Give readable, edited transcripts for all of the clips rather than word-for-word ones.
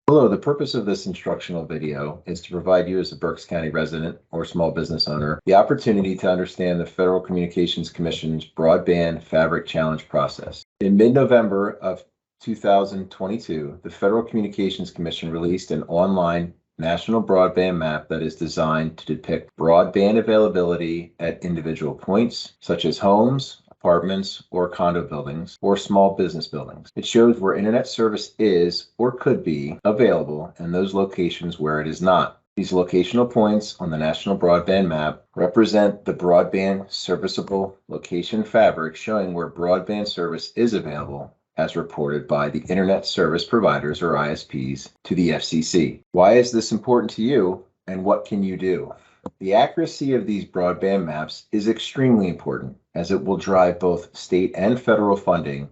Hello, the purpose of this instructional video is to provide you as a Berks County resident or small business owner the opportunity to understand the Federal Communications Commission's Broadband Fabric Challenge process. In mid-November of 2022, the Federal Communications Commission released an online national broadband map that is designed to depict broadband availability at individual points, such as homes, apartments, or condo buildings, or small business buildings. It shows where internet service is or could be available and those locations where it is not. These locational points on the National Broadband Map represent the broadband serviceable location fabric showing where broadband service is available as reported by the Internet Service Providers, or ISPs, to the FCC. Why is this important to you, and what can you do? The accuracy of these broadband maps is extremely important, as it will drive both state and federal funding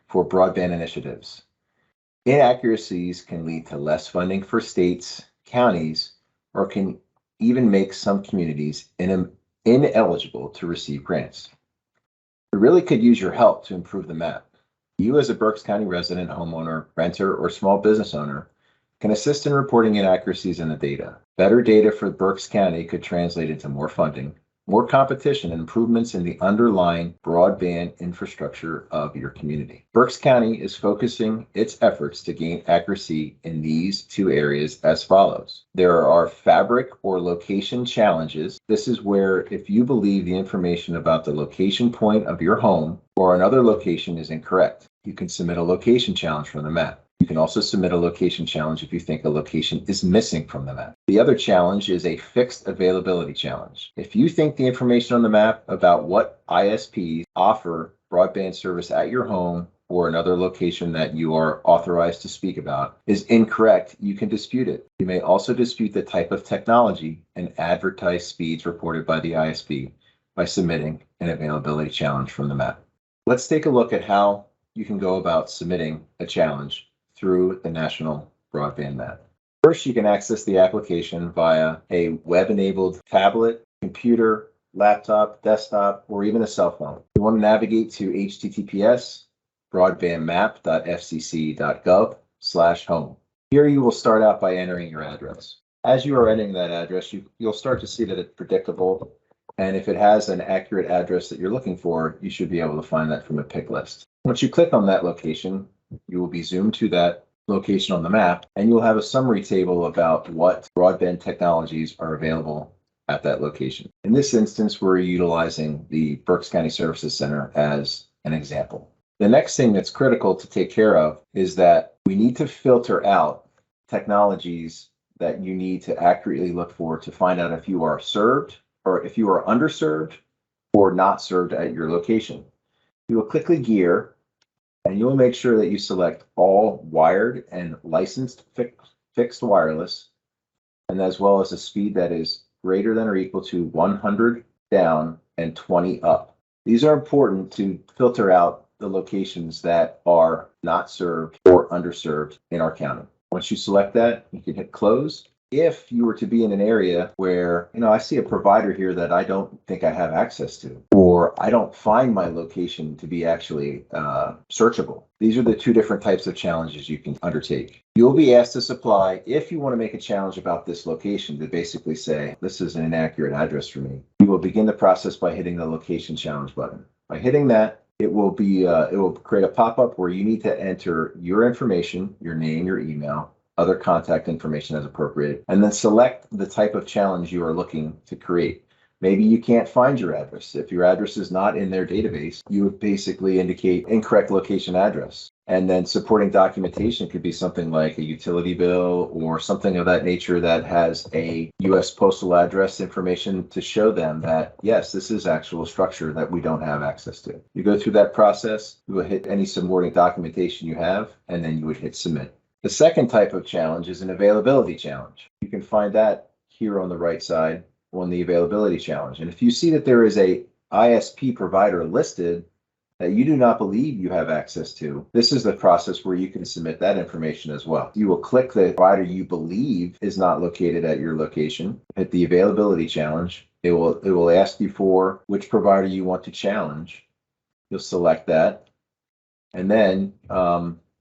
for broadband initiatives. Inaccuracies can lead to less funding for states, counties, or can even make some communities ineligible to receive grants. We really could use your help to improve the map. You, as a Berks County resident, homeowner, renter, or small business owner, can assist in reporting inaccuracies in the data. Better data for Berks County could translate into more funding, more competition, and improvements in the underlying broadband infrastructure of your community. Berks County is focusing its efforts to gain accuracy in these two areas as follows. There are fabric or location challenges. This is where if you believe the information about the location point of your home or another location is incorrect, you can submit a location challenge from the map. You can also submit a location challenge if you think a location is missing from the map. The other challenge is a fixed availability challenge. If you think the information on the map about what ISPs offer broadband service at your home or another location that you are authorized to speak about is incorrect, you can dispute it. You may also dispute the type of technology and advertised speeds reported by the ISP by submitting an availability challenge from the map. Let's take a look at how you can go about submitting a challenge through the National Broadband Map. First, you can access the application via a web-enabled tablet, computer, laptop, desktop, or even a cell phone. You want to navigate to https://broadbandmap.fcc.gov/home. Here you will start out by entering your address. As you are entering that address, you'll start to see that it's predictable, and if it has an accurate address that you're looking for, you should be able to find that from a pick list. Once you click on that location, you will be zoomed to that location on the map, and you'll have a summary table about what broadband technologies are available at that location. In this instance, we're utilizing the Berks County Services Center as an example. The next thing that's critical to take care of is that we need to filter out technologies that you need to accurately look for to find out if you are served or if you are underserved or not served at your location. You will click the gear, and you'll make sure that you select all wired and licensed fixed wireless, and as well as a speed that is greater than or equal to 100 down and 20 up. These are important to filter out the locations that are not served or underserved in our county. Once you select that, you can hit close. If you were to be in an area where, I see a provider here that I don't think I have access to, or I don't find my location to be actually searchable. These are the two different types of challenges you can undertake. You'll be asked to supply, if you want to make a challenge about this location, to basically say, this is an inaccurate address for me. You will begin the process by hitting the location challenge button. By hitting that, it will create a pop-up where you need to enter your information, your name, your email, other contact information as appropriate, and then select the type of challenge you are looking to create. Maybe you can't find your address. If your address is not in their database, you would basically indicate incorrect location address. And then supporting documentation could be something like a utility bill or something of that nature that has a U.S. postal address information to show them that, yes, this is actual structure that we don't have access to. You go through that process, you will hit any supporting documentation you have, and then you would hit submit. The second type of challenge is an availability challenge. You can find that here on the right side on the availability challenge. And if you see that there is a ISP provider listed that you do not believe you have access to, this is the process where you can submit that information as well. You will click the provider you believe is not located at your location, hit the availability challenge. It will ask you for which provider you want to challenge. You'll select that. And then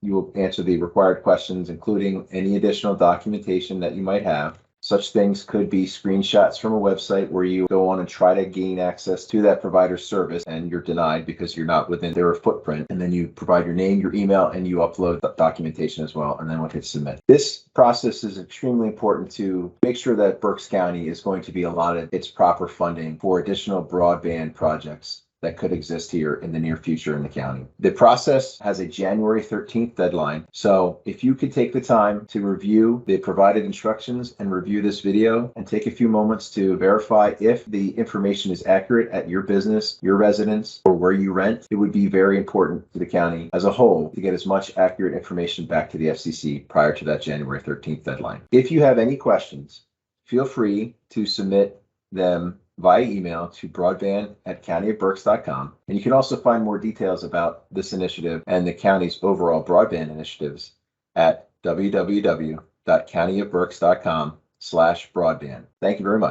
You will answer the required questions, including any additional documentation that you might have. Such things could be screenshots from a website where you go on and try to gain access to that provider's service and you're denied because you're not within their footprint. And then you provide your name, your email, and you upload the documentation as well. And then we'll hit submit. This process is extremely important to make sure that Berks County is going to be allotted its proper funding for additional broadband projects that could exist here in the near future in the county. The process has a January 13th deadline. So if you could take the time to review the provided instructions and review this video and take a few moments to verify if the information is accurate at your business, your residence, or where you rent, it would be very important to the county as a whole to get as much accurate information back to the FCC prior to that January 13th deadline. If you have any questions, feel free to submit them via email to broadband@countyofberks.com. And you can also find more details about this initiative and the county's overall broadband initiatives at www.countyofberks.com/broadband. Thank you very much.